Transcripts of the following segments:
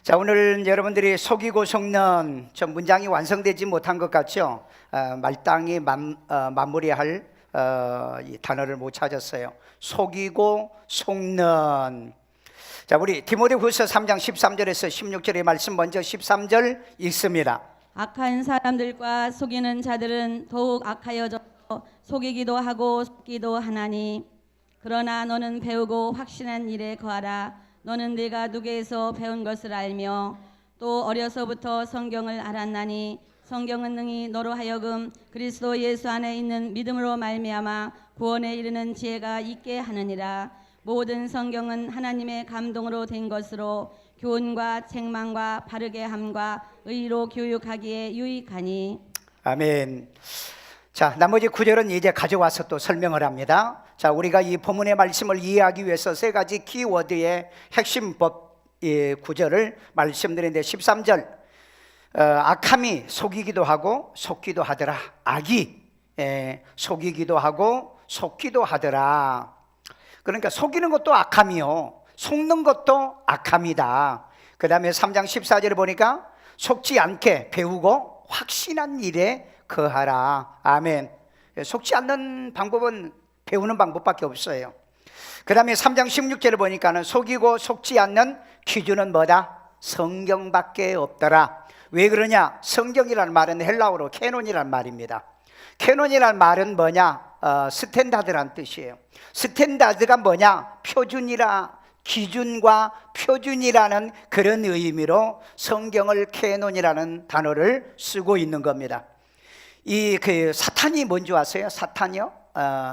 자, 오늘 여러분들이 속이고 속는 좀 문장이 완성되지 못한 것 같죠? 말당이 마무리할 이 단어를 못 찾았어요. 속이고 속는. 자, 우리 디모데후서 3장 13절에서 16절의 말씀 먼저 13절 읽습니다. 악한 사람들과 속이는 자들은 더욱 악하여져 속이기도 하고 속기도 하나니, 그러나 너는 배우고 확신한 일에 거하라. 너는 네가 누구에서 배운 것을 알며 또 어려서부터 성경을 알았나니, 성경은 능히 너로 하여금 그리스도 예수 안에 있는 믿음으로 말미암아 구원에 이르는 지혜가 있게 하느니라. 모든 성경은 하나님의 감동으로 된 것으로 교훈과 책망과 바르게 함과 의로 교육하기에 유익하니. 아멘. 자, 나머지 구절은 이제 가져와서 또 설명을 합니다. 자, 우리가 이 본문의 말씀을 이해하기 위해서 세 가지 키워드의 핵심법 구절을 말씀드리는데, 13절 악함이 속이기도 하고 속기도 하더라. 악이 속이기도 하고 속기도 하더라. 그러니까 속이는 것도 악함이요, 속는 것도 악함이다. 그 다음에 3장 14절에 보니까 속지 않게 배우고 확신한 일에 거하라. 아멘. 속지 않는 방법은 배우는 방법밖에 없어요. 그 다음에 3장 16절을 보니까는 속이고 속지 않는 기준은 뭐다? 성경밖에 없더라. 왜 그러냐? 성경이라는 말은 헬라어로 캐논이라는 말입니다. 캐논이라는 말은 뭐냐? 스탠다드란 뜻이에요. 스탠다드가 뭐냐? 표준이라, 기준과 표준이라는 그런 의미로 성경을 캐논이라는 단어를 쓰고 있는 겁니다. 사탄이 뭔지 아세요? 사탄이요?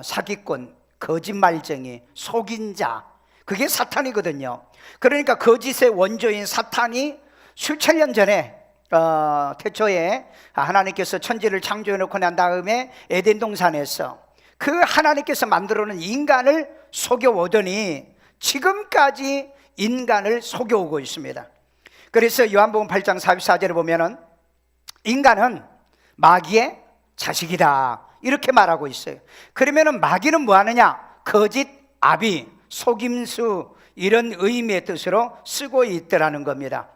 사기꾼, 거짓말쟁이, 속인 자, 그게 사탄이거든요. 그러니까 거짓의 원조인 사탄이 수천 년 전에 태초에 하나님께서 천지를 창조해 놓고 난 다음에 에덴 동산에서 그 하나님께서 만들어 놓은 인간을 속여오더니 지금까지 인간을 속여오고 있습니다. 그래서 요한복음 8장 44절에 보면은 인간은 마귀의 자식이다, 이렇게 말하고 있어요. 그러면은 마귀는 뭐 하느냐? 거짓, 아비, 속임수, 이런 의미의 뜻으로 쓰고 있더라는 겁니다.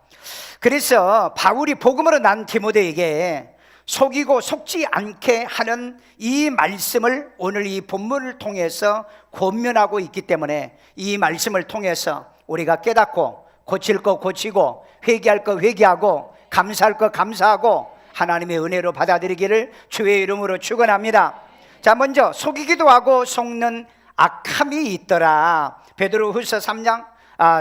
그래서 바울이 복음으로 난 디모데에게 속이고 속지 않게 하는 이 말씀을 오늘 이 본문을 통해서 권면하고 있기 때문에, 이 말씀을 통해서 우리가 깨닫고 고칠 거 고치고 회개할 거 회개하고 감사할 거 감사하고 하나님의 은혜로 받아들이기를 주의 이름으로 축원합니다. 자, 먼저 속이기도 하고 속는 악함이 있더라. 베드로후서 3장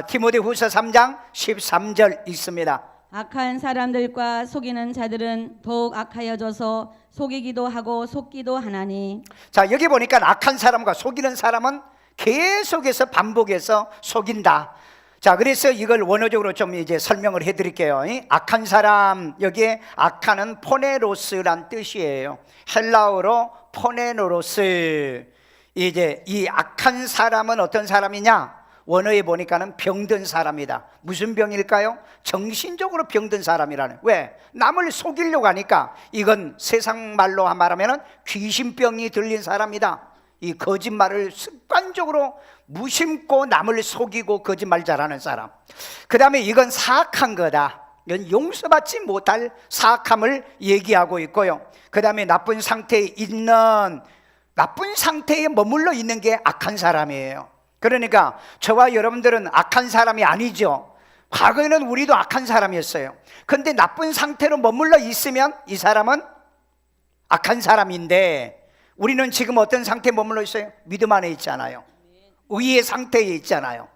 디모데후서 3장 13절 읽습니다. 악한 사람들과 속이는 자들은 더욱 악하여져서 속이기도 하고 속기도 하나니. 자, 여기 보니까 악한 사람과 속이는 사람은 계속해서 반복해서 속인다. 자, 그래서 이걸 원어적으로 좀 이제 설명을 해드릴게요. 악한 사람, 여기에 악한은 포네로스란 뜻이에요. 헬라어로 포네노로스. 이제 이 악한 사람은 어떤 사람이냐? 원어에 보니까는 병든 사람이다. 무슨 병일까요? 정신적으로 병든 사람이라는. 왜? 남을 속이려고 하니까 이건 세상 말로 말하면 귀신병이 들린 사람이다. 이 거짓말을 습관적으로 무심코 남을 속이고 거짓말 잘하는 사람. 그 다음에 이건 사악한 거다. 이건 용서받지 못할 사악함을 얘기하고 있고요. 그 다음에 나쁜 상태에 머물러 있는 게 악한 사람이에요. 그러니까 저와 여러분들은 악한 사람이 아니죠. 과거에는 우리도 악한 사람이었어요. 그런데 나쁜 상태로 머물러 있으면 이 사람은 악한 사람인데, 우리는 지금 어떤 상태에 머물러 있어요? 믿음 안에 있잖아요. 의의 상태에 있잖아요.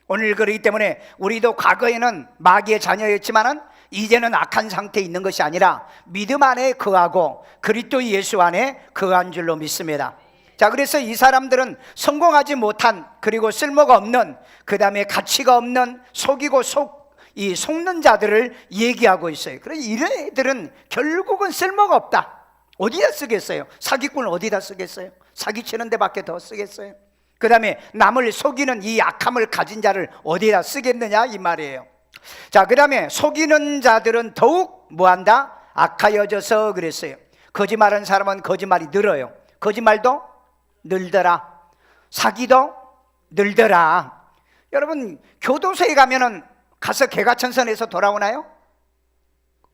오늘 그렇기 때문에 우리도 과거에는 마귀의 자녀였지만은 이제는 악한 상태에 있는 것이 아니라 믿음 안에 거하고 그리스도 예수 안에 거한 줄로 믿습니다. 자, 그래서 이 사람들은 성공하지 못한, 그리고 쓸모가 없는, 그 다음에 가치가 없는, 속이고 속는 자들을 얘기하고 있어요. 그래서 이런 애들은 결국은 쓸모가 없다. 어디다 쓰겠어요? 사기꾼을 어디다 쓰겠어요? 사기치는 데밖에 더 쓰겠어요? 그 다음에 남을 속이는 이 악함을 가진 자를 어디다 쓰겠느냐, 이 말이에요. 자, 그 다음에 속이는 자들은 더욱 뭐한다? 악하여져서 그랬어요. 거짓말하는 사람은 거짓말이 늘어요. 거짓말도 늘더라. 사기도 늘더라. 여러분, 교도소에 가면은 가서 개가천선에서 돌아오나요?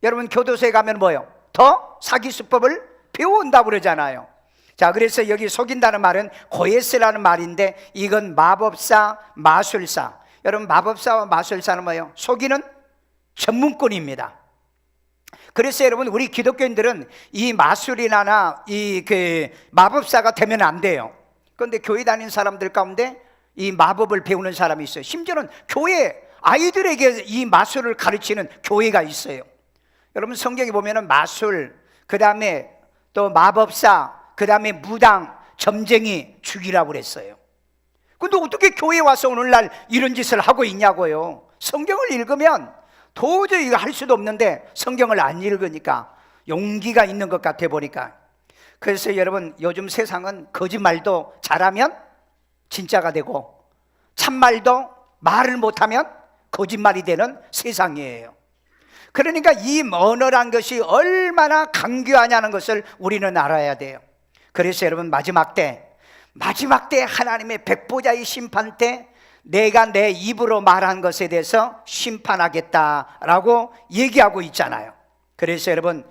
여러분 교도소에 가면 뭐요? 더 사기 수법을 배워온다고 그러잖아요. 자, 그래서 여기 속인다는 말은 고예스라는 말인데 이건 마법사, 마술사. 여러분 마법사와 마술사는 뭐예요? 속이는 전문권입니다. 그래서 여러분 우리 기독교인들은 이 마술이나 이 마법사가 되면 안 돼요. 그런데 교회 다니는 사람들 가운데 이 마법을 배우는 사람이 있어요. 심지어는 교회 아이들에게 이 마술을 가르치는 교회가 있어요. 여러분 성경에 보면은 마술, 그 다음에 또 마법사, 그 다음에 무당, 점쟁이 죽이라고 그랬어요. 근데 어떻게 교회에 와서 오늘날 이런 짓을 하고 있냐고요. 성경을 읽으면 도저히 이거 할 수도 없는데 성경을 안 읽으니까 용기가 있는 것 같아 보니까. 그래서 여러분 요즘 세상은 거짓말도 잘하면 진짜가 되고 참말도 말을 못하면 거짓말이 되는 세상이에요. 그러니까 이 언어란 것이 얼마나 강교하냐는 것을 우리는 알아야 돼요. 그래서 여러분 마지막 때 하나님의 백보자의 심판 때 내가 내 입으로 말한 것에 대해서 심판하겠다라고 얘기하고 있잖아요. 그래서 여러분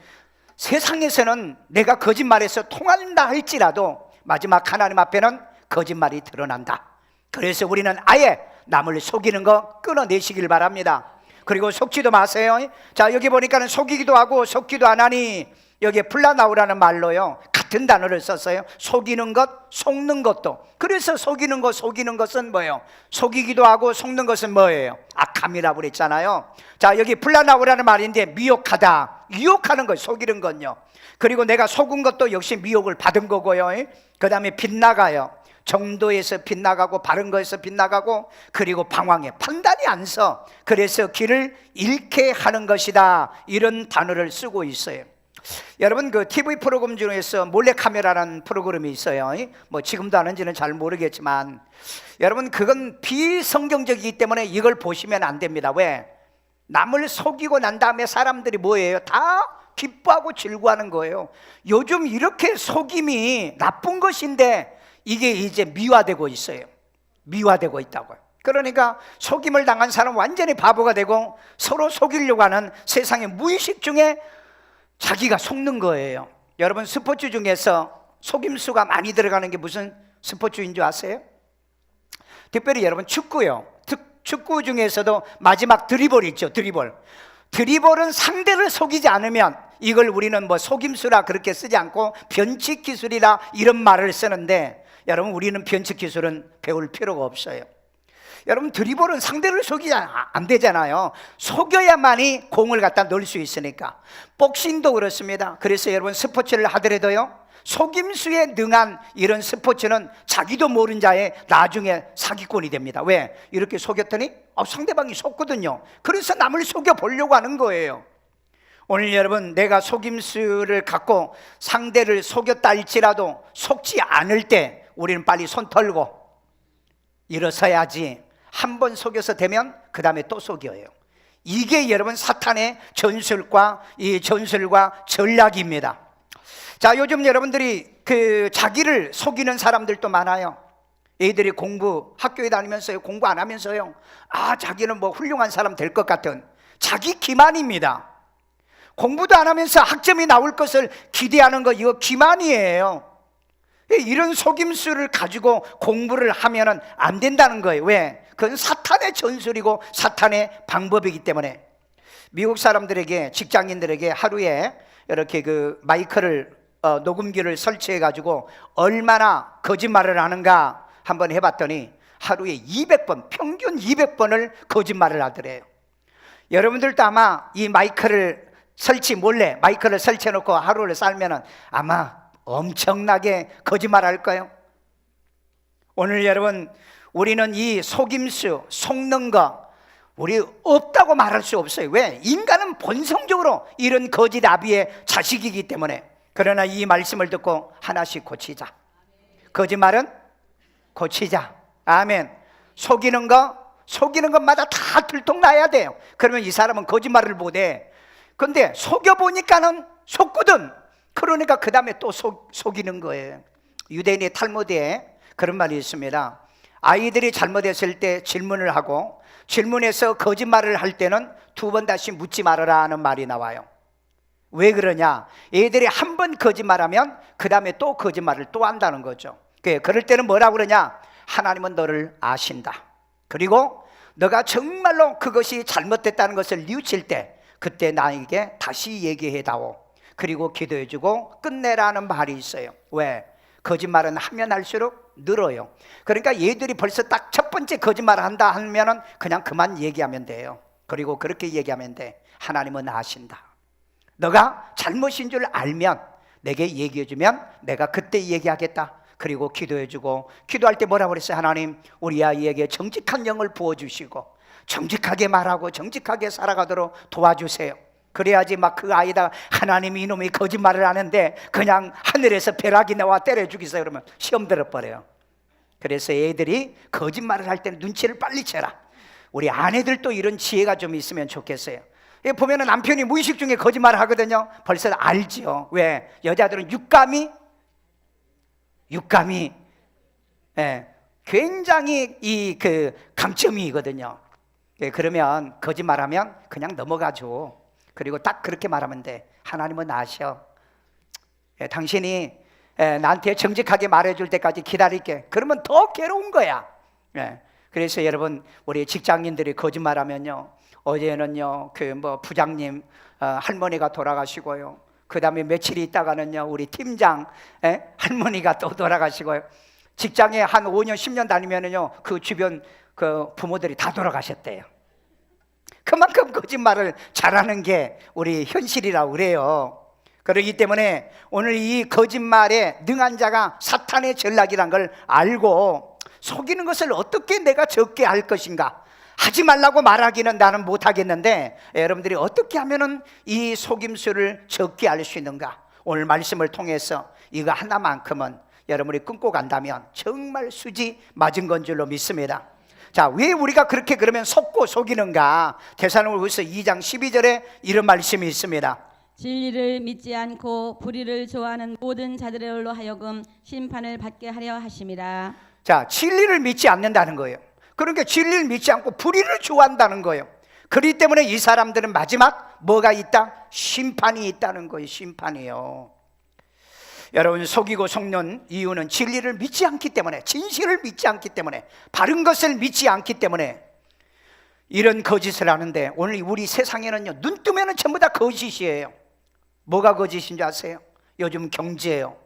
세상에서는 내가 거짓말해서 통한다 할지라도 마지막 하나님 앞에는 거짓말이 드러난다. 그래서 우리는 아예 남을 속이는 거 끊어내시길 바랍니다. 그리고 속지도 마세요. 자, 여기 보니까는 속이기도 하고 속기도 안 하니 여기에 플라나우라는 말로요 같은 단어를 썼어요. 속이는 것, 속는 것도. 그래서 속이는 것, 속이는 것은 뭐예요? 속이기도 하고 속는 것은 뭐예요? 악함이라고 그랬잖아요. 자, 여기 플라나우라는 말인데 미혹하다, 유혹하는 것, 속이는 건요. 그리고 내가 속은 것도 역시 미혹을 받은 거고요. 그 다음에 빗나가요. 정도에서 빗나가고 바른 거에서 빗나가고 그리고 방황해 판단이 안 서. 그래서 길을 잃게 하는 것이다. 이런 단어를 쓰고 있어요. 여러분 그 TV 프로그램 중에서 몰래카메라라는 프로그램이 있어요. 뭐 지금도 하는지는 잘 모르겠지만 여러분 그건 비성경적이기 때문에 이걸 보시면 안 됩니다. 왜? 남을 속이고 난 다음에 사람들이 뭐예요? 다 기뻐하고 즐거워하는 거예요. 요즘 이렇게 속임이 나쁜 것인데 이게 이제 미화되고 있어요. 미화되고 있다고요. 그러니까 속임을 당한 사람은 완전히 바보가 되고 서로 속이려고 하는 세상의 무의식 중에 자기가 속는 거예요. 여러분 스포츠 중에서 속임수가 많이 들어가는 게 무슨 스포츠인 줄 아세요? 특별히 여러분 축구요. 축구 중에서도 마지막 드리블 있죠. 드리블은 상대를 속이지 않으면 이걸 우리는 뭐 속임수라 그렇게 쓰지 않고 변칙 기술이라 이런 말을 쓰는데 여러분 우리는 변칙 기술은 배울 필요가 없어요. 여러분 드리블은 상대를 속이지 안 되잖아요. 속여야만이 공을 갖다 넣을 수 있으니까. 복싱도 그렇습니다. 그래서 여러분 스포츠를 하더라도요 속임수에 능한 이런 스포츠는 자기도 모른 자의 나중에 사기꾼이 됩니다. 왜? 이렇게 속였더니 상대방이 속거든요. 그래서 남을 속여보려고 하는 거예요. 오늘 여러분 내가 속임수를 갖고 상대를 속였다 할지라도 속지 않을 때 우리는 빨리 손 털고 일어서야지. 한 번 속여서 되면 그 다음에 또 속여요. 이게 여러분 사탄의 전술과 전략입니다. 자, 요즘 여러분들이 자기를 속이는 사람들도 많아요. 애들이 학교에 다니면서요 공부 안 하면서요 자기는 뭐 훌륭한 사람 될 것 같은 자기 기만입니다. 공부도 안 하면서 학점이 나올 것을 기대하는 거 이거 기만이에요. 이런 속임수를 가지고 공부를 하면은 안 된다는 거예요. 왜? 그건 사탄의 전술이고 사탄의 방법이기 때문에. 미국 사람들에게 직장인들에게 하루에 이렇게 마이크를 녹음기를 설치해 가지고 얼마나 거짓말을 하는가 한번 해봤더니 하루에 200번 평균 200번을 거짓말을 하더래요. 여러분들도 아마 이 몰래 마이크를 설치해 놓고 하루를 살면은 아마 엄청나게 거짓말할 거예요. 오늘 여러분 우리는 이 속임수, 속는 거 우리 없다고 말할 수 없어요. 왜? 인간은 본성적으로 이런 거짓 아비의 자식이기 때문에. 그러나 이 말씀을 듣고 하나씩 고치자. 거짓말은 고치자. 아멘. 속이는 것마다 다 들통나야 돼요. 그러면 이 사람은 거짓말을 못해. 근데 속여보니까는 속거든. 그러니까 그 다음에 또 속이는 거예요. 유대인의 탈무드에 그런 말이 있습니다. 아이들이 잘못했을 때 질문을 하고 질문에서 거짓말을 할 때는 2번 다시 묻지 말아라 하는 말이 나와요. 왜 그러냐? 애들이 한 번 거짓말하면 그 다음에 또 거짓말을 또 한다는 거죠. 그럴 때는 뭐라고 그러냐? 하나님은 너를 아신다. 그리고 너가 정말로 그것이 잘못됐다는 것을 뉘우칠 때 그때 나에게 다시 얘기해다오. 그리고 기도해주고 끝내라는 말이 있어요. 왜? 거짓말은 하면 할수록 늘어요. 그러니까 얘들이 벌써 딱 첫 번째 거짓말을 한다 하면은 그냥 그만 얘기하면 돼요. 그리고 그렇게 얘기하면 돼. 하나님은 아신다. 너가 잘못인 줄 알면 내게 얘기해주면 내가 그때 얘기하겠다. 그리고 기도해주고, 기도할 때 뭐라고 그랬어요? 하나님, 우리 아이에게 정직한 영을 부어주시고 정직하게 말하고 정직하게 살아가도록 도와주세요. 그래야지 막 그 아이다 하나님 이놈이 거짓말을 하는데 그냥 하늘에서 벼락이 나와 때려 죽이세요 그러면 시험 들어버려요. 그래서 애들이 거짓말을 할 때는 눈치를 빨리 채라. 우리 아내들도 이런 지혜가 좀 있으면 좋겠어요. 보면은 남편이 무의식 중에 거짓말을 하거든요. 벌써 알죠. 왜? 여자들은 육감이 굉장히 이 감점이거든요. 그러면 거짓말하면 그냥 넘어가죠. 그리고 딱 그렇게 말하면 돼. 하나님은 아셔. 당신이 나한테 정직하게 말해줄 때까지 기다릴게. 그러면 더 괴로운 거야. 그래서 여러분, 우리 직장인들이 거짓말하면요, 어제는요 부장님 할머니가 돌아가시고요, 그 다음에 며칠 있다가는요 우리 팀장 할머니가 또 돌아가시고요, 직장에 한 5년 10년 다니면은요 그 주변 그 부모들이 다 돌아가셨대요. 그만큼 거짓말을 잘하는 게 우리 현실이라고 그래요. 그렇기 때문에 오늘 이 거짓말에 능한 자가 사탄의 전략이란 걸 알고 속이는 것을 어떻게 내가 적게 할 것인가, 하지 말라고 말하기는 나는 못하겠는데 여러분들이 어떻게 하면은 이 속임수를 적게 할 수 있는가, 오늘 말씀을 통해서 이거 하나만큼은 여러분이 끊고 간다면 정말 수지 맞은 건 줄로 믿습니다. 자, 왜 우리가 그렇게 그러면 속고 속이는가? 데살로니가후서 2장 12절에 이런 말씀이 있습니다. 진리를 믿지 않고 불의를 좋아하는 모든 자들로 하여금 심판을 받게 하려 하심이라. 자, 진리를 믿지 않는다는 거예요. 그러니까 진리를 믿지 않고 불의를 좋아한다는 거예요. 그렇기 때문에 이 사람들은 마지막 뭐가 있다? 심판이 있다는 거예요. 심판이요. 여러분, 속이고 속는 이유는 진리를 믿지 않기 때문에, 진실을 믿지 않기 때문에, 바른 것을 믿지 않기 때문에 이런 거짓을 하는데, 오늘 우리 세상에는요 눈 뜨면은 전부 다 거짓이에요. 뭐가 거짓인 줄 아세요? 요즘 경제예요.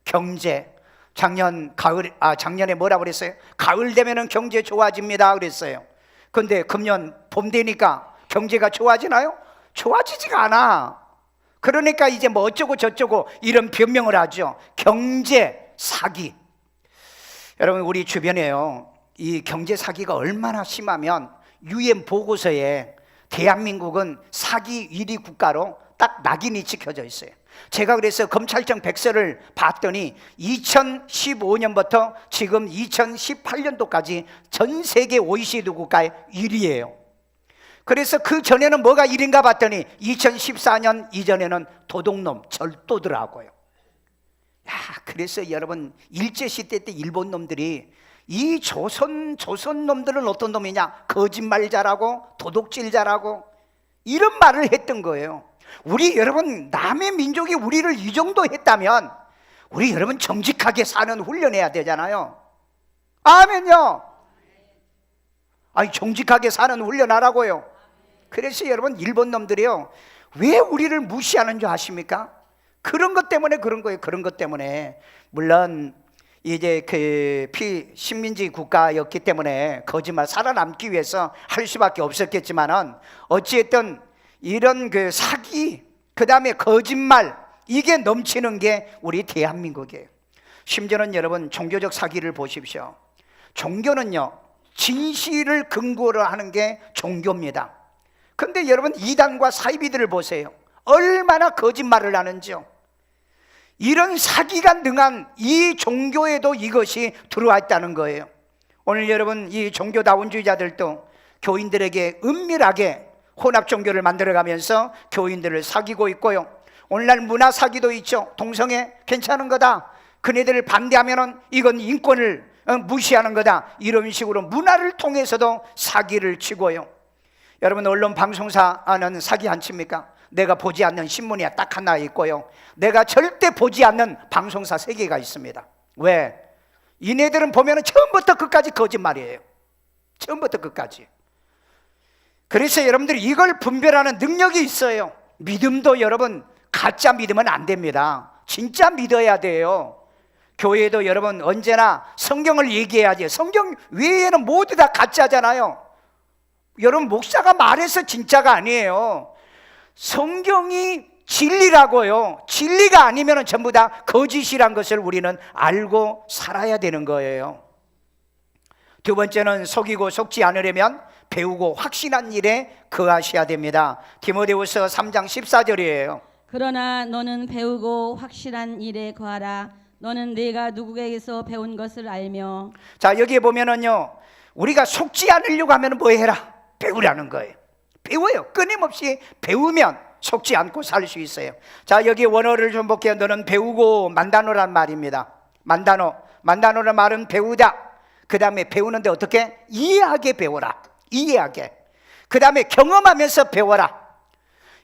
경제. 작년에 뭐라 그랬어요? 가을 되면은 경제 좋아집니다 그랬어요. 근데 금년 봄 되니까 경제가 좋아지나요? 좋아지지가 않아. 그러니까 이제 뭐 어쩌고 저쩌고 이런 변명을 하죠. 경제 사기. 여러분, 우리 주변에요 이 경제 사기가 얼마나 심하면 UN 보고서에 대한민국은 사기 1위 국가로 딱 낙인이 찍혀져 있어요. 제가 그래서 검찰청 백서를 봤더니 2015년부터 지금 2018년도까지 전 세계 OECD 국가의 1위예요. 그래서 그 전에는 뭐가 1인가 봤더니 2014년 이전에는 도둑놈, 절도더라고요. 야, 그래서 여러분, 일제시대 때 일본 놈들이 이 조선 놈들은 어떤 놈이냐? 거짓말 잘하고 도둑질 잘하고 이런 말을 했던 거예요. 우리 여러분, 남의 민족이 우리를 이 정도 했다면 우리 여러분 정직하게 사는 훈련해야 되잖아요. 아멘요. 아니, 정직하게 사는 훈련하라고요. 그래서 여러분, 일본 놈들이요 왜 우리를 무시하는 줄 아십니까? 그런 것 때문에 그런 거예요. 그런 것 때문에. 물론 이제 그 피식민지 국가였기 때문에 거짓말 살아남기 위해서 할 수밖에 없었겠지만은 어찌됐든 이런 그 사기, 그 다음에 거짓말, 이게 넘치는 게 우리 대한민국이에요. 심지어는 여러분, 종교적 사기를 보십시오. 종교는요 진실을 근거로 하는 게 종교입니다. 근데 여러분, 이단과 사이비들을 보세요. 얼마나 거짓말을 하는지요. 이런 사기가 능한 이 종교에도 이것이 들어와 있다는 거예요. 오늘 여러분, 이 종교다운주의자들도 교인들에게 은밀하게 혼합 종교를 만들어가면서 교인들을 사귀고 있고요. 오늘날 문화 사기도 있죠. 동성애 괜찮은 거다. 그네들을 반대하면은 이건 인권을 무시하는 거다, 이런 식으로 문화를 통해서도 사기를 치고요. 여러분, 언론 방송사는 사기 안 칩니까? 내가 보지 않는 신문이 딱 하나 있고요, 내가 절대 보지 않는 방송사 3개가 있습니다. 왜? 이네들은 보면 처음부터 끝까지 거짓말이에요. 처음부터 끝까지. 그래서 여러분들이 이걸 분별하는 능력이 있어요. 믿음도 여러분, 가짜 믿으면 안 됩니다. 진짜 믿어야 돼요. 교회도 여러분 언제나 성경을 얘기해야지. 성경 외에는 모두 다 가짜잖아요. 여러분, 목사가 말해서 진짜가 아니에요. 성경이 진리라고요. 진리가 아니면 전부 다 거짓이란 것을 우리는 알고 살아야 되는 거예요. 두 번째는 속이고 속지 않으려면 배우고 확신한 일에 거하셔야 됩니다. 디모데후서 3장 14절이에요. 그러나 너는 배우고 확실한 일에 거하라. 너는 네가 누구에게서 배운 것을 알며. 자, 여기에 보면은요, 우리가 속지 않으려고 하면 뭐 해라? 배우라는 거예요. 배워요. 끊임없이 배우면 속지 않고 살 수 있어요. 자, 여기 원어를 좀 볼게요. 너는 배우고, 만다노란 말입니다. 만다노란 말은 배우다. 그 다음에 배우는데 어떻게? 이해하게 배워라. 이해하게. 그 다음에 경험하면서 배워라.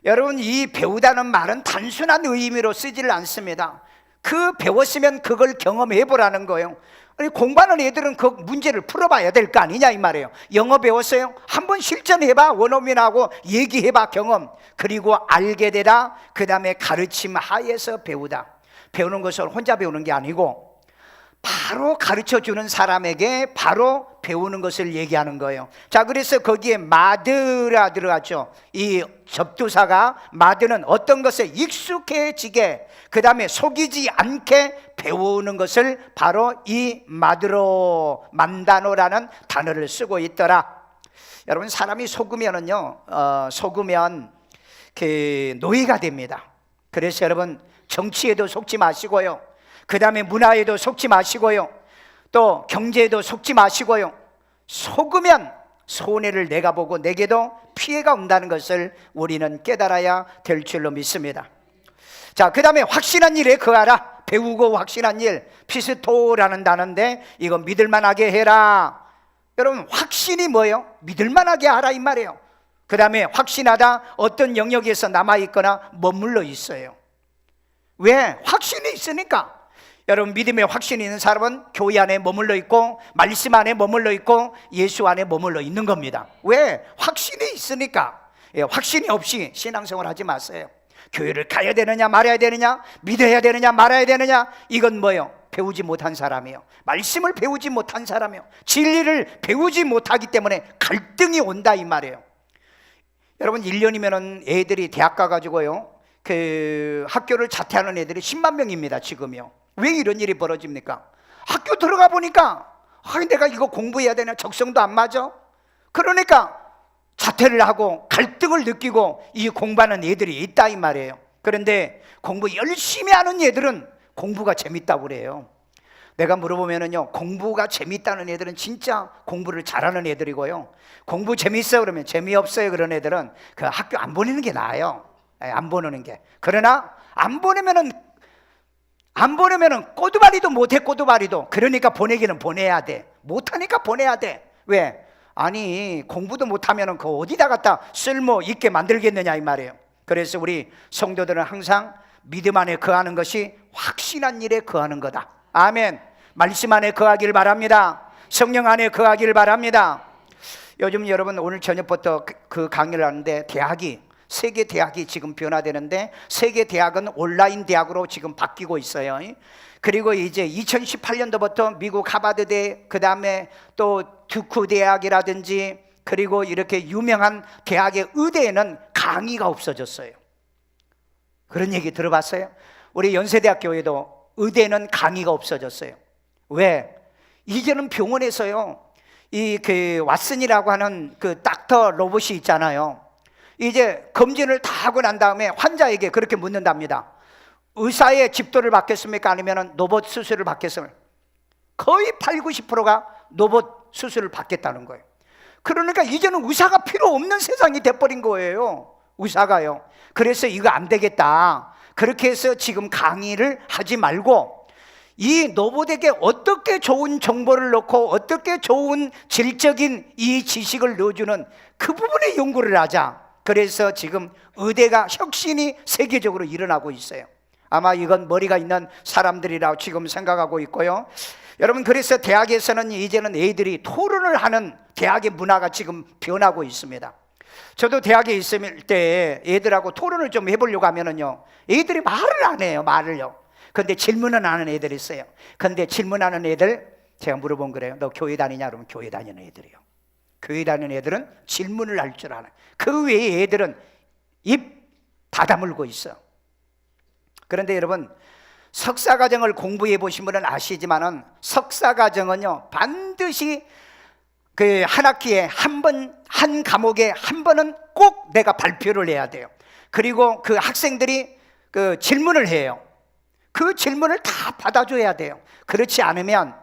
여러분, 이 배우다는 말은 단순한 의미로 쓰지를 않습니다. 그 배웠으면 그걸 경험해 보라는 거예요. 아니, 공부하는 애들은 그 문제를 풀어봐야 될 거 아니냐 이 말이에요. 영어 배웠어요? 한번 실전해봐. 원어민하고 얘기해봐. 경험. 그리고 알게 되라. 그 다음에 가르침 하에서 배우다. 배우는 것을 혼자 배우는 게 아니고 바로 가르쳐주는 사람에게 바로 배우는 것을 얘기하는 거예요. 자, 그래서 거기에 마드라 들어갔죠. 이 접두사가, 마드는 어떤 것에 익숙해지게, 그 다음에 속이지 않게 배우는 것을 바로 이 마드로, 만다노라는 단어를 쓰고 있더라. 여러분, 사람이 속으면은요, 속으면 그 노예가 됩니다. 그래서 여러분, 정치에도 속지 마시고요, 그 다음에 문화에도 속지 마시고요, 또 경제에도 속지 마시고요. 속으면 손해를 내가 보고 내게도 피해가 온다는 것을 우리는 깨달아야 될 줄로 믿습니다. 자, 그 다음에 확신한 일에 거하라. 배우고 확신한 일, 피스토라는 단어인데 이건 믿을만하게 해라. 여러분, 확신이 뭐예요? 믿을만하게 하라 이 말이에요. 그 다음에 확신하다, 어떤 영역에서 남아있거나 머물러 있어요. 왜? 확신이 있으니까. 여러분, 믿음의 확신이 있는 사람은 교회 안에 머물러 있고 말씀 안에 머물러 있고 예수 안에 머물러 있는 겁니다. 왜? 확신이 있으니까. 확신이 없이 신앙생활 하지 마세요. 교회를 가야 되느냐 말아야 되느냐, 믿어야 되느냐 말아야 되느냐, 이건 뭐예요? 배우지 못한 사람이에요. 말씀을 배우지 못한 사람이에요. 진리를 배우지 못하기 때문에 갈등이 온다 이 말이에요. 여러분, 1년이면 애들이 대학 가가지고요, 그 학교를 자퇴하는 애들이 10만 명입니다 지금요. 왜 이런 일이 벌어집니까? 학교 들어가 보니까 내가 이거 공부해야 되나, 적성도 안 맞아. 그러니까 자퇴를 하고 갈등을 느끼고 이 공부하는 애들이 있다 이 말이에요. 그런데 공부 열심히 하는 애들은 공부가 재밌다고 그래요. 내가 물어보면은요, 공부가 재밌다는 애들은 진짜 공부를 잘하는 애들이고요, 공부 재밌어 그러면 재미없어요 그런 애들은 그 학교 안 보내는 게 나아요. 안 보내는 게. 그러나 안 보내면은 꼬두발이도 못해. 꼬두발이도. 그러니까 보내기는 보내야 돼. 못하니까 보내야 돼. 왜? 아니, 공부도 못하면 그 어디다 갖다 쓸모 있게 만들겠느냐 이 말이에요. 그래서 우리 성도들은 항상 믿음 안에 거하는 것이 확신한 일에 거하는 거다. 아멘. 말씀 안에 거하길 바랍니다. 성령 안에 거하길 바랍니다. 요즘 여러분, 오늘 저녁부터 그 강의를 하는데 세계 대학이 지금 변화되는데, 세계 대학은 온라인 대학으로 지금 바뀌고 있어요. 그리고 이제 2018년도부터 미국 하버드대, 그 다음에 또 듀크 대학이라든지, 그리고 이렇게 유명한 대학의 의대에는 강의가 없어졌어요. 그런 얘기 들어봤어요? 우리 연세대학교에도 의대는 강의가 없어졌어요. 왜? 이제는 병원에서요, 그 왓슨이라고 하는 그 닥터 로봇이 있잖아요. 이제 검진을 다 하고 난 다음에 환자에게 그렇게 묻는답니다. 의사의 집도를 받겠습니까? 아니면 로봇 수술을 받겠습니까? 거의 80~90%가 로봇 수술을 받겠다는 거예요. 그러니까 이제는 의사가 필요 없는 세상이 돼버린 거예요. 의사가요. 그래서 이거 안 되겠다. 그렇게 해서 지금 강의를 하지 말고 이 노봇에게 어떻게 좋은 정보를 넣고 어떻게 좋은 질적인 이 지식을 넣어주는 그 부분에 연구를 하자. 그래서 지금 의대가 혁신이 세계적으로 일어나고 있어요. 아마 이건 머리가 있는 사람들이라고 지금 생각하고 있고요. 여러분, 그래서 대학에서는 이제는 애들이 토론을 하는 대학의 문화가 지금 변하고 있습니다. 저도 대학에 있을 때 애들하고 토론을 좀 해보려고 하면은요, 애들이 말을 안 해요. 말을요. 근데 질문은 하는 애들이 있어요. 근데 질문하는 애들 제가 물어본 거래요. 너 교회 다니냐? 그러면 교회 다니는 애들이요. 교회 다니는 애들은 질문을 할 줄 알아요. 그 외에 애들은 입 다 다물고 있어. 그런데 여러분, 석사과정을 공부해 보신 분은 아시지만은 석사과정은요, 반드시 그 한 학기에 한 번, 한 과목에 한 번은 꼭 내가 발표를 해야 돼요. 그리고 그 학생들이 그 질문을 해요. 그 질문을 다 받아줘야 돼요. 그렇지 않으면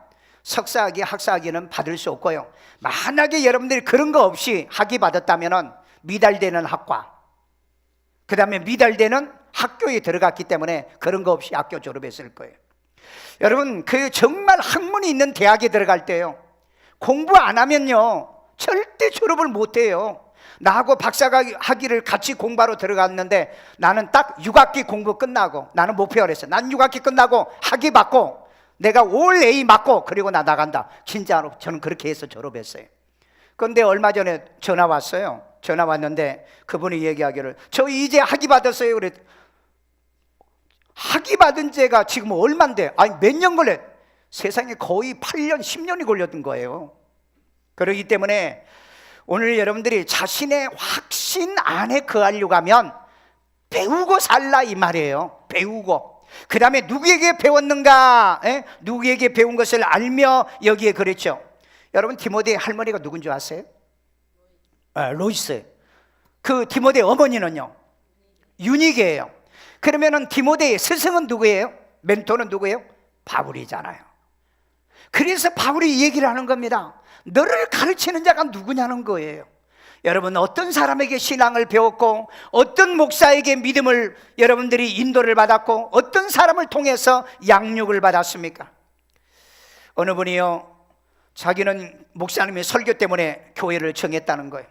석사학위, 학사학위는 받을 수 없고요. 만약에 여러분들이 그런 거 없이 학위 받았다면은 미달되는 학과, 그 다음에 미달되는 학교에 들어갔기 때문에 그런 거 없이 학교 졸업했을 거예요. 여러분, 그 정말 학문이 있는 대학에 들어갈 때요, 공부 안 하면요 절대 졸업을 못 해요. 나하고 박사학위를 같이 공부하러 들어갔는데 나는 딱 6학기 공부 끝나고, 나는 목표를 했어요. 난 6학기 끝나고 학위 받고 내가 올 A 맞고 그리고 나 나간다. 진짜로 저는 그렇게 해서 졸업했어요. 그런데 얼마 전에 전화 왔어요. 전화 왔는데 그분이 얘기하기를, 저 이제 학위 받았어요. 그래. 학위 받은 지가 지금 얼만데, 아니 몇 년 걸려? 세상에 거의 8년, 10년이 걸렸던 거예요. 그렇기 때문에 오늘 여러분들이 자신의 확신 안에 거하려고 하면 배우고 살라 이 말이에요. 배우고. 그 다음에 누구에게 배웠는가? 누구에게 배운 것을 알며 여기에 그랬죠. 여러분, 디모데의 할머니가 누군 줄 아세요? 로이스. 그 디모데 어머니는요, 유니게예요. 그러면은 디모데의 스승은 누구예요? 멘토는 누구예요? 바울이잖아요. 그래서 바울이 이 얘기를 하는 겁니다. 너를 가르치는 자가 누구냐는 거예요. 여러분, 어떤 사람에게 신앙을 배웠고 어떤 목사에게 믿음을 여러분들이 인도를 받았고 어떤 사람을 통해서 양육을 받았습니까? 어느 분이요, 자기는 목사님의 설교 때문에 교회를 정했다는 거예요.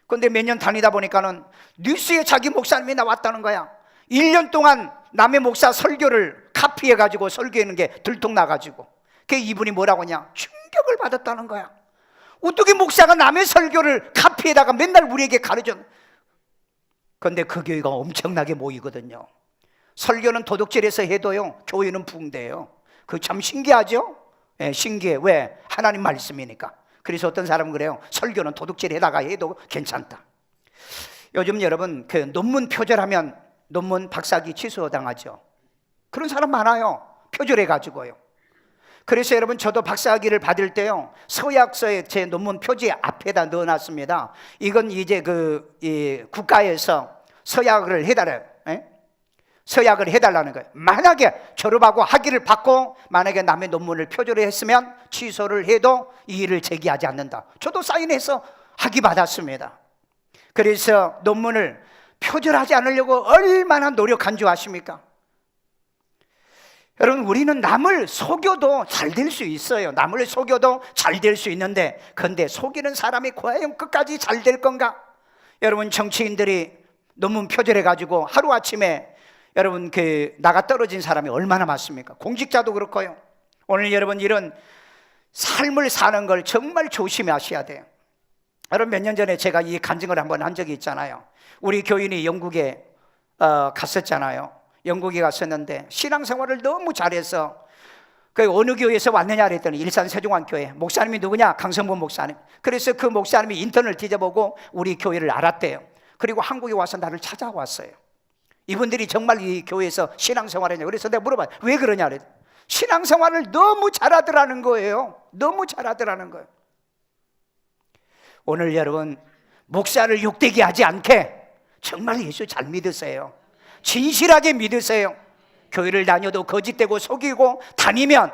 그런데 몇 년 다니다 보니까는 뉴스에 자기 목사님이 나왔다는 거야. 1년 동안 남의 목사 설교를 카피해가지고 설교하는 게 들통나가지고, 그 이분이 뭐라고 하냐, 충격을 받았다는 거야. 어떻게 목사가 남의 설교를 카피에다가 맨날 우리에게 가르쳐. 그런데 그 교회가 엄청나게 모이거든요. 설교는 도둑질해서 해도요, 교회는 붕대요. 그거 참 신기하죠? 신기해. 왜? 하나님 말씀이니까. 그래서 어떤 사람은 그래요. 설교는 도둑질해다가 해도 괜찮다. 요즘 여러분, 그 논문 표절하면 논문 박사학위 취소당하죠. 그런 사람 많아요. 표절해가지고요. 그래서 여러분, 저도 박사학위를 받을 때요, 서약서에 제 논문 표지 앞에다 넣어놨습니다. 이건 이제 이 국가에서 서약을 해달라요. 서약을 해달라는 거예요. 만약에 졸업하고 학위를 받고 만약에 남의 논문을 표절을 했으면 취소를 해도 이의를 제기하지 않는다. 저도 사인해서 학위 받았습니다. 그래서 논문을 표절하지 않으려고 얼마나 노력한 줄 아십니까? 여러분, 우리는 남을 속여도 잘 될 수 있어요. 남을 속여도 잘 될 수 있는데, 그런데 속이는 사람이 과연 끝까지 잘 될 건가? 여러분, 정치인들이 논문 표절해가지고 하루아침에 여러분 나가 떨어진 사람이 얼마나 많습니까? 공직자도 그렇고요. 오늘 여러분, 이런 삶을 사는 걸 정말 조심하셔야 돼요. 여러분, 몇 년 전에 제가 이 간증을 한번 한 적이 있잖아요. 우리 교인이 영국에 갔었잖아요. 영국에 갔었는데 신앙생활을 너무 잘해서 그 어느 교회에서 왔느냐 그랬더니 일산 세종환교회. 목사님이 누구냐? 강성범 목사님. 그래서 그 목사님이 인터넷을 뒤져보고 우리 교회를 알았대요. 그리고 한국에 와서 나를 찾아왔어요. 이분들이 정말 이 교회에서 신앙생활을 했냐. 그래서 내가 물어봐요. 왜 그러냐 그랬더니 신앙생활을 너무 잘하더라는 거예요. 너무 잘하더라는 거예요. 오늘 여러분, 목사를 욕되게 하지 않게 정말 예수 잘 믿으세요. 진실하게 믿으세요. 교회를 다녀도 거짓되고 속이고 다니면,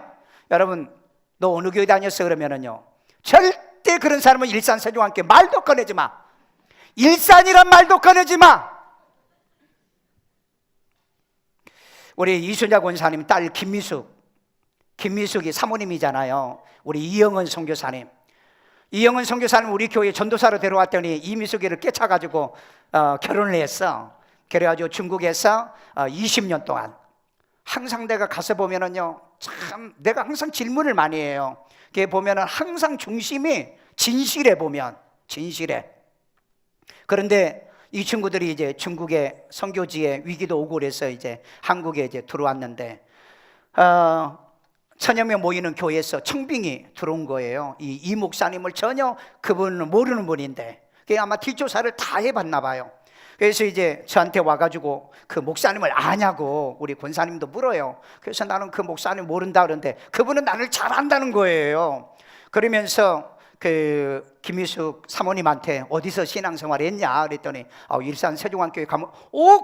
여러분, 너 어느 교회 다녔어? 그러면은요, 절대 그런 사람은 일산 세종환교회 말도 꺼내지 마. 일산이란 말도 꺼내지 마. 우리 이순자 권사님 딸 김미숙, 김미숙이 사모님이잖아요. 우리 이영은 선교사님. 이영은 선교사님 우리 교회 전도사로 데려왔더니 이미숙이를 꿰차가지고 결혼을 했어. 그래가지고 중국에서 20년 동안 항상 내가 가서 보면은요, 참 내가 항상 질문을 많이 해요. 그게 보면은 항상 중심이 진실에 보면 진실에. 그런데 이 친구들이 이제 중국의 선교지에 위기도 오고 그래서 이제 한국에 이제 들어왔는데 천여 명 모이는 교회에서 청빙이 들어온 거예요. 이 목사님을 전혀 그분은 모르는 분인데 그게 아마 뒷조사를 다 해봤나 봐요. 그래서 이제 저한테 와가지고 그 목사님을 아냐고 우리 권사님도 물어요. 그래서 나는 그 목사님 모른다 그러는데 그분은 나를 잘 안다는 거예요. 그러면서 그 김미숙 사모님한테 어디서 신앙생활 했냐 그랬더니 일산 세종안교회 가면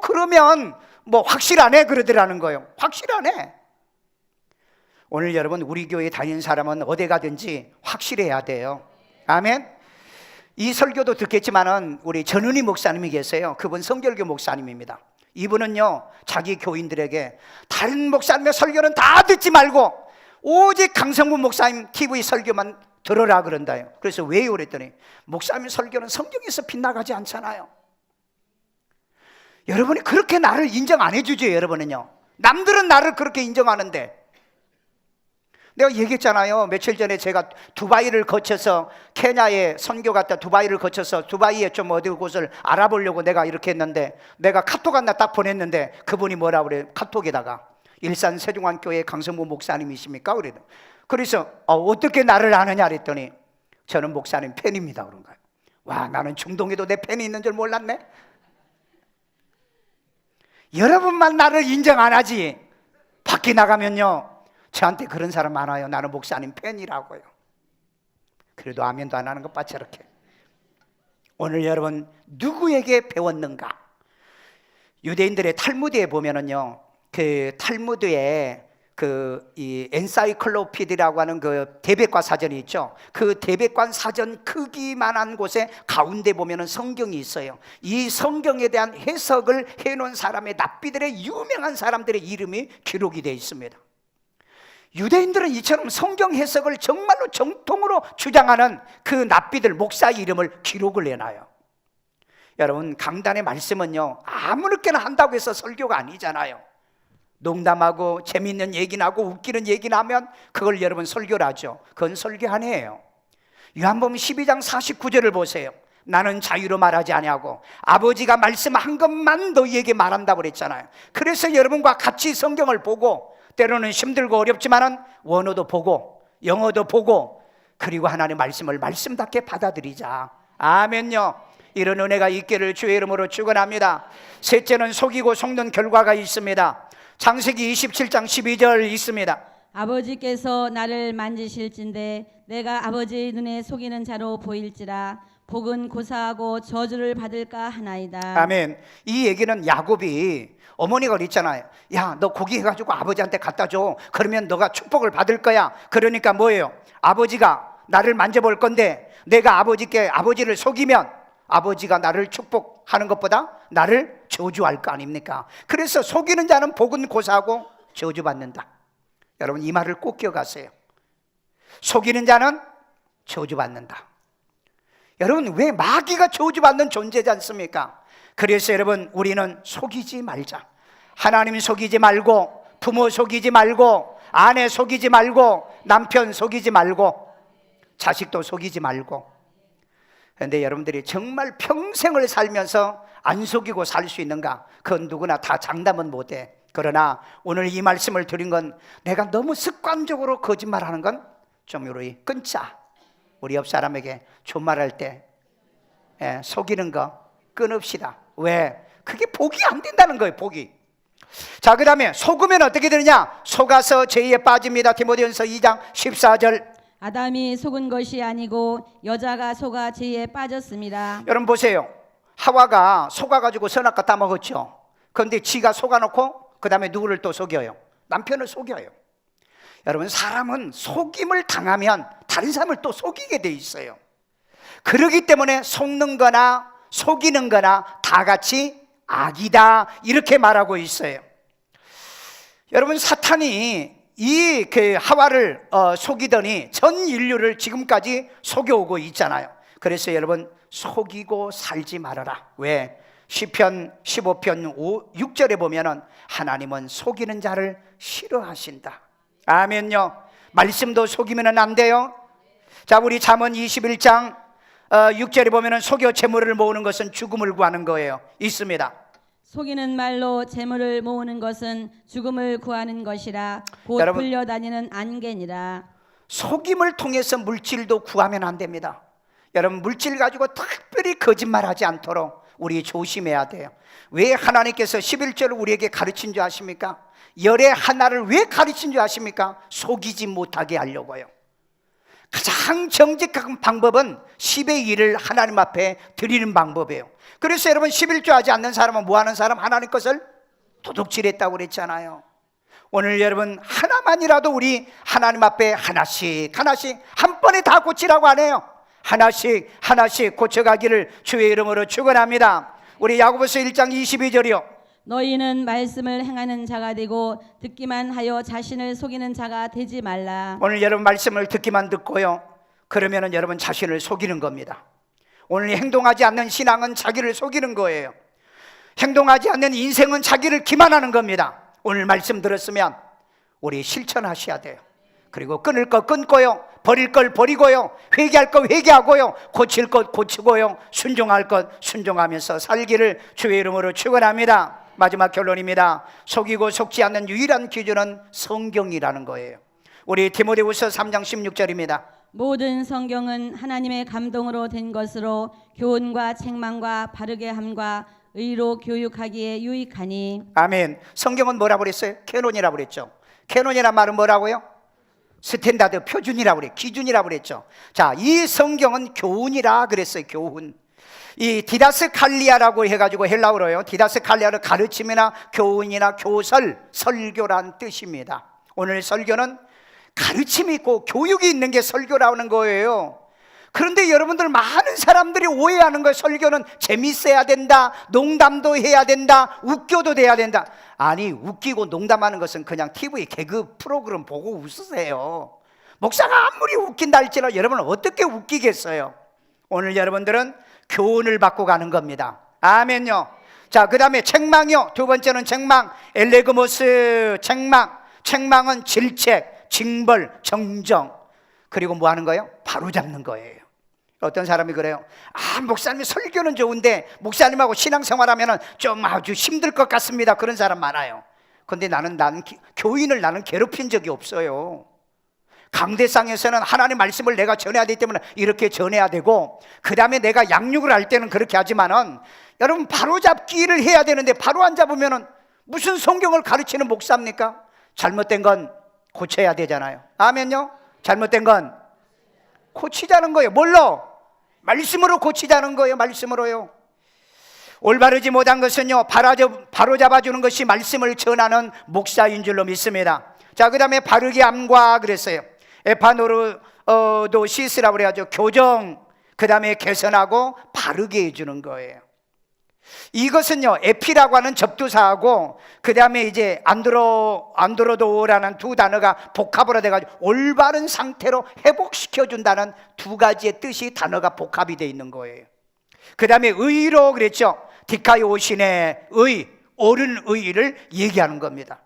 그러면 뭐 확실하네 그러더라는 거예요. 확실하네. 오늘 여러분 우리 교회 다니는 사람은 어디 가든지 확실해야 돼요. 아멘. 이 설교도 듣겠지만은 우리 전은희 목사님이 계세요. 그분 성결교 목사님입니다. 이분은요 자기 교인들에게 다른 목사님의 설교는 다 듣지 말고 오직 강성문 목사님 TV 설교만 들어라 그런다요. 그래서 왜요 그랬더니 목사님 설교는 성경에서 빗나가지 않잖아요. 여러분이 그렇게 나를 인정 안 해주죠. 여러분은요, 남들은 나를 그렇게 인정하는데 내가 얘기했잖아요. 며칠 전에 제가 두바이를 거쳐서 케냐에 선교 갔다 두바이를 거쳐서 두바이에 좀 어디 곳을 알아보려고 내가 이렇게 했는데 내가 카톡 하나 딱 보냈는데 그분이 뭐라 그래요? 카톡에다가 일산 세종안교회 강성무 목사님이십니까? 그래서 어떻게 나를 아느냐 그랬더니 저는 목사님 팬입니다 그런 거예요. 와, 나는 중동에도 내 팬이 있는 줄 몰랐네. 여러분만 나를 인정 안 하지 밖에 나가면요 저한테 그런 사람 많아요. 나는 목사님 팬이라고요. 그래도 아멘도 안 하는 것 봐 저렇게. 오늘 여러분 누구에게 배웠는가? 유대인들의 탈무드에 보면은요 그 탈무드에 이 엔사이클로피디라고 하는 그 대백과 사전이 있죠. 그 대백관 사전 크기만한 곳에 가운데 보면은 성경이 있어요. 이 성경에 대한 해석을 해놓은 사람의 납비들의 유명한 사람들의 이름이 기록이 되어 있습니다. 유대인들은 이처럼 성경 해석을 정말로 정통으로 주장하는 그 납비들 목사 이름을 기록을 해놔요. 여러분 강단의 말씀은요 아무렇게나 한다고 해서 설교가 아니잖아요. 농담하고 재미있는 얘기나 하고 웃기는 얘기나 하면 그걸 여러분 설교를 하죠. 그건 설교 아니에요. 요한복음 12장 49절을 보세요. 나는 자유로 말하지 아니하고 아버지가 말씀한 것만 너희에게 말한다고 그랬잖아요. 그래서 여러분과 같이 성경을 보고 때로는 힘들고 어렵지만은 원어도 보고 영어도 보고 그리고 하나님의 말씀을 말씀답게 받아들이자. 아멘요. 이런 은혜가 있기를 주의 이름으로 축원합니다. 셋째는 속이고 속는 결과가 있습니다. 창세기 27장 12절 있습니다. 아버지께서 나를 만지실진데 내가 아버지 눈에 속이는 자로 보일지라 복은 고사하고 저주를 받을까 하나이다. 아멘. 이 얘기는 야곱이 어머니가 그랬잖아요. 야, 너 고기 해가지고 아버지한테 갖다 줘. 그러면 너가 축복을 받을 거야. 그러니까 뭐예요? 아버지가 나를 만져볼 건데 내가 아버지를 속이면 아버지가 나를 축복하는 것보다 나를 저주할 거 아닙니까? 그래서 속이는 자는 복은 고사하고 저주받는다. 여러분 이 말을 꼭 기억하세요. 속이는 자는 저주받는다. 여러분 왜 마귀가 저주받는 존재지 않습니까? 그래서 여러분 우리는 속이지 말자. 하나님 속이지 말고 부모 속이지 말고 아내 속이지 말고 남편 속이지 말고 자식도 속이지 말고. 그런데 여러분들이 정말 평생을 살면서 안 속이고 살 수 있는가? 그건 누구나 다 장담은 못해. 그러나 오늘 이 말씀을 드린 건 내가 너무 습관적으로 거짓말하는 건 좀 요리 끊자. 우리 옆 사람에게 존말할 때 속이는 거 끊읍시다. 왜? 그게 복이 안 된다는 거예요. 복이. 자, 그 다음에 속으면 어떻게 되느냐? 속아서 죄에 빠집니다. 디모데전서 2장 14절. 아담이 속은 것이 아니고 여자가 속아 죄에 빠졌습니다. 여러분 보세요. 하와가 속아가지고 선악과 따먹었죠. 그런데 지가 속아놓고 그 다음에 누구를 또 속여요? 남편을 속여요. 여러분 사람은 속임을 당하면 다른 사람을 또 속이게 돼 있어요. 그렇기 때문에 속는 거나 속이는 거나 다 같이 악이다 이렇게 말하고 있어요. 여러분 사탄이 이 하와를 속이더니 전 인류를 지금까지 속여오고 있잖아요. 그래서 여러분, 속이고 살지 말아라. 왜? 시편 15편 6절에 보면은 하나님은 속이는 자를 싫어하신다. 아멘요. 말씀도 속이면 안 돼요. 자, 우리 잠언 21장 6절에 보면은 속여 재물을 모으는 것은 죽음을 구하는 거예요. 있습니다. 속이는 말로 재물을 모으는 것은 죽음을 구하는 것이라 곧 여러분, 불려다니는 안개니라. 속임을 통해서 물질도 구하면 안 됩니다. 여러분, 물질 가지고 특별히 거짓말하지 않도록 우리 조심해야 돼요. 왜 하나님께서 11절을 우리에게 가르친 줄 아십니까? 열의 하나를 왜 가르친 줄 아십니까? 속이지 못하게 하려고요. 가장 정직한 방법은 10의 1을 하나님 앞에 드리는 방법이에요. 그래서 여러분, 11조 하지 않는 사람은 뭐 하는 사람? 하나님 것을 도둑질했다고 그랬잖아요. 오늘 여러분, 하나만이라도 우리 하나님 앞에 하나씩 하나씩, 한 번에 다 고치라고 안 해요. 하나씩 하나씩 고쳐가기를 주의 이름으로 축원합니다. 우리 야고보서 1장 22절이요. 너희는 말씀을 행하는 자가 되고 듣기만 하여 자신을 속이는 자가 되지 말라. 오늘 여러분, 말씀을 듣기만 듣고요, 그러면은 여러분 자신을 속이는 겁니다. 오늘 행동하지 않는 신앙은 자기를 속이는 거예요. 행동하지 않는 인생은 자기를 기만하는 겁니다. 오늘 말씀 들었으면 우리 실천하셔야 돼요. 그리고 끊을 거 끊고요, 버릴 걸 버리고요, 회개할 거 회개하고요, 고칠 것 고치고요, 순종할 것 순종하면서 살기를 주의 이름으로 축원합니다. 마지막 결론입니다. 속이고 속지 않는 유일한 기준은 성경이라는 거예요. 우리 디모데후서 3장 16절입니다. 모든 성경은 하나님의 감동으로 된 것으로 교훈과 책망과 바르게 함과 의로 교육하기에 유익하니. 아멘. 성경은 뭐라고 그랬어요? 캐논이라고 그랬죠. 캐논이란 말은 뭐라고요? 스탠다드, 표준이라고 그래, 기준이라고 그랬죠. 자, 이 성경은 교훈이라 그랬어요. 교훈. 이 디다스칼리아라고 해가지고 헬라어로요, 디다스칼리아는 가르침이나 교훈이나 교설, 설교란 뜻입니다. 오늘 설교는 가르침이 있고 교육이 있는 게 설교라는 거예요. 그런데 여러분들, 많은 사람들이 오해하는 거예요. 설교는 재밌어야 된다, 농담도 해야 된다, 웃겨도 돼야 된다. 아니, 웃기고 농담하는 것은 그냥 TV 개그 프로그램 보고 웃으세요. 목사가 아무리 웃긴다 할지라도 여러분은 어떻게 웃기겠어요? 오늘 여러분들은 교훈을 받고 가는 겁니다. 아멘요. 자, 그 다음에 책망이요. 두 번째는 책망, 엘레그모스 책망. 책망은 질책, 징벌, 정정. 그리고 뭐 하는 거예요? 바로잡는 거예요. 어떤 사람이 그래요. 목사님이 설교는 좋은데 목사님하고 신앙생활하면 좀 아주 힘들 것 같습니다. 그런 사람 많아요. 근데 나는 교인을 괴롭힌 적이 없어요. 강대상에서는 하나님 말씀을 내가 전해야 되기 때문에 이렇게 전해야 되고, 그 다음에 내가 양육을 할 때는 그렇게 하지만은, 여러분, 바로잡기를 해야 되는데 바로 안 잡으면은 무슨 성경을 가르치는 목사입니까? 잘못된 건 고쳐야 되잖아요. 아멘요. 잘못된 건 고치자는 거예요. 뭘로? 말씀으로 고치자는 거예요. 말씀으로요. 올바르지 못한 것은요, 바로잡아주는 것이 말씀을 전하는 목사인 줄로 믿습니다. 자, 그 다음에 바르게 함과 그랬어요. 에파노르도시스라고 그래가지고 교정, 그 다음에 개선하고 바르게 해주는 거예요. 이것은요, 에피라고 하는 접두사하고 그 다음에 이제 안드로도라는 두 단어가 복합으로 돼가지고 올바른 상태로 회복시켜준다는 두 가지의 뜻이 단어가 복합이 되어 있는 거예요. 그 다음에 의로 그랬죠. 디카이오신의 의, 옳은 의를 얘기하는 겁니다.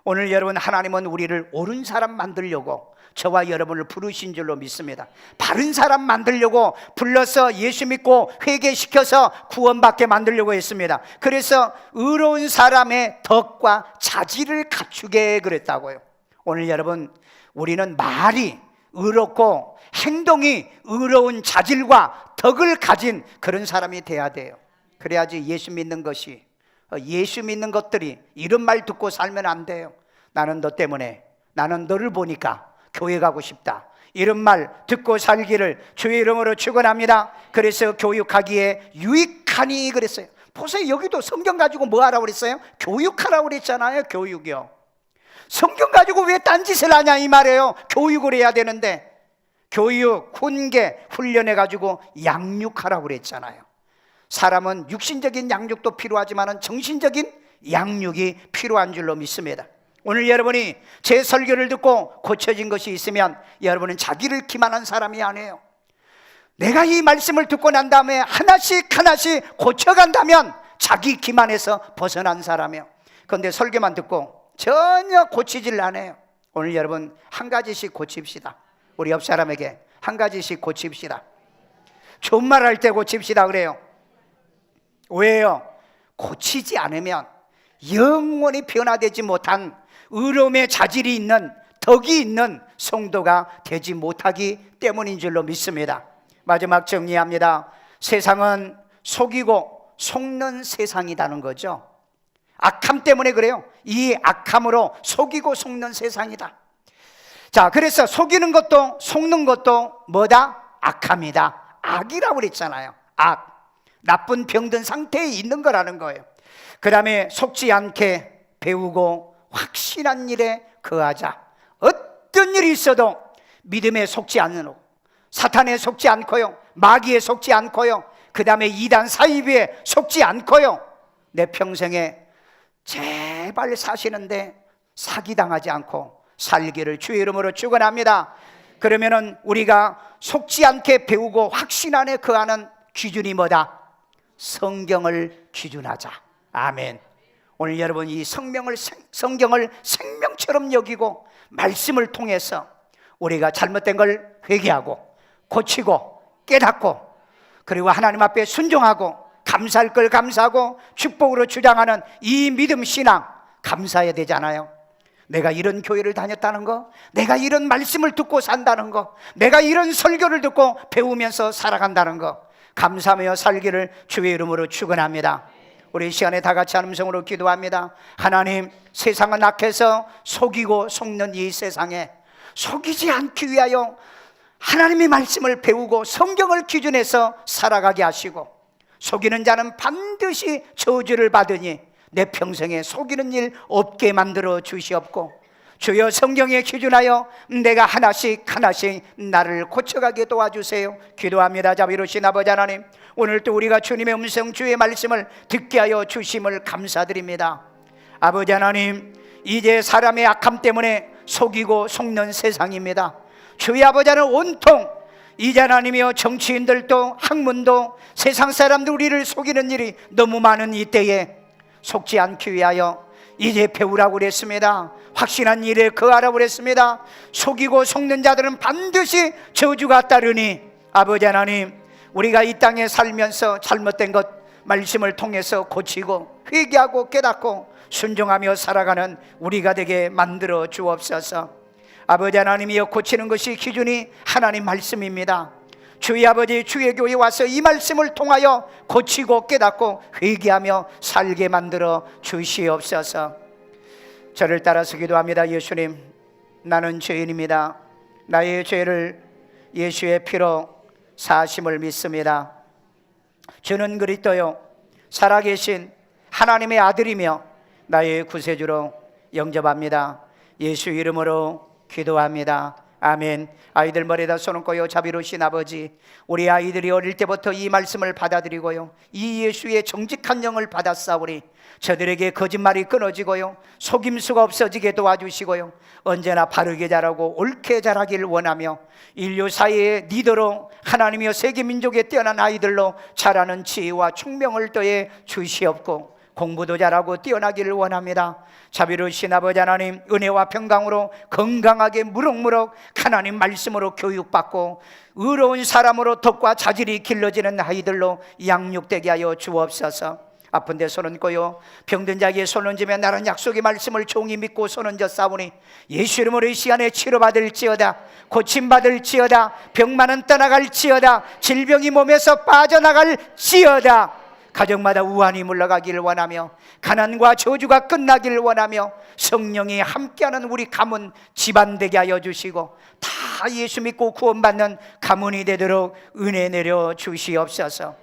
오늘 여러분, 하나님은 우리를 옳은 사람 만들려고 저와 여러분을 부르신 줄로 믿습니다. 바른 사람 만들려고 불러서 예수 믿고 회개시켜서 구원받게 만들려고 했습니다. 그래서 의로운 사람의 덕과 자질을 갖추게 그랬다고요. 오늘 여러분, 우리는 말이 의롭고 행동이 의로운 자질과 덕을 가진 그런 사람이 돼야 돼요. 그래야지 예수 믿는 것이, 예수 믿는 것들이 이런 말 듣고 살면 안 돼요. 나는 너 때문에, 나는 너를 보니까 교회 가고 싶다, 이런 말 듣고 살기를 주의 이름으로 축원합니다. 그래서 교육하기에 유익하니 그랬어요. 보세요, 여기도 성경 가지고 뭐 하라고 그랬어요? 교육하라고 그랬잖아요. 교육이요. 성경 가지고 왜 딴짓을 하냐 이 말이에요. 교육을 해야 되는데, 교육, 훈계, 훈련해가지고 양육하라고 그랬잖아요. 사람은 육신적인 양육도 필요하지만 정신적인 양육이 필요한 줄로 믿습니다. 오늘 여러분이 제 설교를 듣고 고쳐진 것이 있으면 여러분은 자기를 기만한 사람이 아니에요. 내가 이 말씀을 듣고 난 다음에 하나씩 하나씩 고쳐간다면 자기 기만에서 벗어난 사람이에요. 그런데 설교만 듣고 전혀 고치질 않아요. 오늘 여러분 한 가지씩 고칩시다. 우리 옆 사람에게 한 가지씩 고칩시다. 좋은 말 할 때 고칩시다 그래요. 왜요? 고치지 않으면 영원히 변화되지 못한 의로움의 자질이 있는 덕이 있는 성도가 되지 못하기 때문인 줄로 믿습니다. 마지막 정리합니다. 세상은 속이고 속는 세상이라는 거죠. 악함 때문에 그래요. 이 악함으로 속이고 속는 세상이다. 자, 그래서 속이는 것도 속는 것도 뭐다? 악함이다. 악이라고 그랬잖아요. 악, 나쁜 병든 상태에 있는 거라는 거예요. 그 다음에 속지 않게 배우고 확실한 일에 거하자. 어떤 일이 있어도 믿음에 속지 않는, 사탄에 속지 않고요, 마귀에 속지 않고요, 그 다음에 이단 사이비에 속지 않고요, 내 평생에 제발 사시는데 사기당하지 않고 살기를 주의 이름으로 축원합니다. 그러면은 우리가 속지 않게 배우고 확신 안에 거하는 기준이 뭐다? 성경을 기준하자. 아멘. 오늘 여러분 이 성경을 생명처럼 여기고 말씀을 통해서 우리가 잘못된 걸 회개하고 고치고 깨닫고 그리고 하나님 앞에 순종하고 감사할 걸 감사하고 축복으로 주장하는 이 믿음 신앙 감사해야 되잖아요. 내가 이런 교회를 다녔다는 거, 내가 이런 말씀을 듣고 산다는 거, 내가 이런 설교를 듣고 배우면서 살아간다는 거 감사하며 살기를 주의 이름으로 축원합니다. 우리 이 시간에 다 같이 한 음성으로 기도합니다. 하나님, 세상은 악해서 속이고 속는 이 세상에 속이지 않기 위하여 하나님의 말씀을 배우고 성경을 기준해서 살아가게 하시고 속이는 자는 반드시 저주를 받으니 내 평생에 속이는 일 없게 만들어 주시옵고 주여 성경에 기준하여 내가 하나씩 하나씩 나를 고쳐가게 도와주세요. 기도합니다. 자비로우신 아버지 하나님, 오늘 또 우리가 주님의 음성 주의 말씀을 듣게 하여 주심을 감사드립니다. 아버지 하나님, 이제 사람의 악함 때문에 속이고 속는 세상입니다. 주의 아버지는 온통 이제 하나님이여 정치인들도 학문도 세상 사람들 우리를 속이는 일이 너무 많은 이때에 속지 않기 위하여 이제 배우라고 그랬습니다. 확신한 일에 거하라고 그랬습니다. 속이고 속는 자들은 반드시 저주가 따르니 아버지 하나님, 우리가 이 땅에 살면서 잘못된 것 말씀을 통해서 고치고 회개하고 깨닫고 순종하며 살아가는 우리가 되게 만들어 주옵소서. 아버지 하나님이여, 고치는 것이 기준이 하나님 말씀입니다. 주의 아버지, 주의 교회에 와서 이 말씀을 통하여 고치고 깨닫고 회개하며 살게 만들어 주시옵소서. 저를 따라서 기도합니다. 예수님, 나는 죄인입니다. 나의 죄를 예수의 피로 사하심을 믿습니다. 주는 그리스도요 살아계신 하나님의 아들이며 나의 구세주로 영접합니다. 예수 이름으로 기도합니다. 아멘. 아이들 머리에다 손을 얹고요. 자비로우신 아버지, 우리 아이들이 어릴 때부터 이 말씀을 받아들이고요, 이 예수의 정직한 영을 받았사오니 저들에게 거짓말이 끊어지고요, 속임수가 없어지게 도와주시고요, 언제나 바르게 자라고 옳게 자라기를 원하며 인류 사회의 리더로 하나님이여 세계 민족에 뛰어난 아이들로 자라는 지혜와 총명을 더해 주시옵고 공부도 잘하고 뛰어나기를 원합니다. 자비로우신 아버지 하나님, 은혜와 평강으로 건강하게 무럭무럭 하나님 말씀으로 교육받고 의로운 사람으로 덕과 자질이 길러지는 아이들로 양육되게 하여 주옵소서. 아픈 데 손 얹고요, 병든 자에게 손 얹으면 나는 약속의 말씀을 종이 믿고 손 얹어 싸우니 예수 이름으로 이 시간에 치료받을지어다, 고침받을지어다, 병만은 떠나갈지어다, 질병이 몸에서 빠져나갈지어다, 가정마다 우환이 물러가기를 원하며 가난과 저주가 끝나기를 원하며 성령이 함께하는 우리 가문 집안 되게 하여 주시고 다 예수 믿고 구원받는 가문이 되도록 은혜 내려 주시옵소서.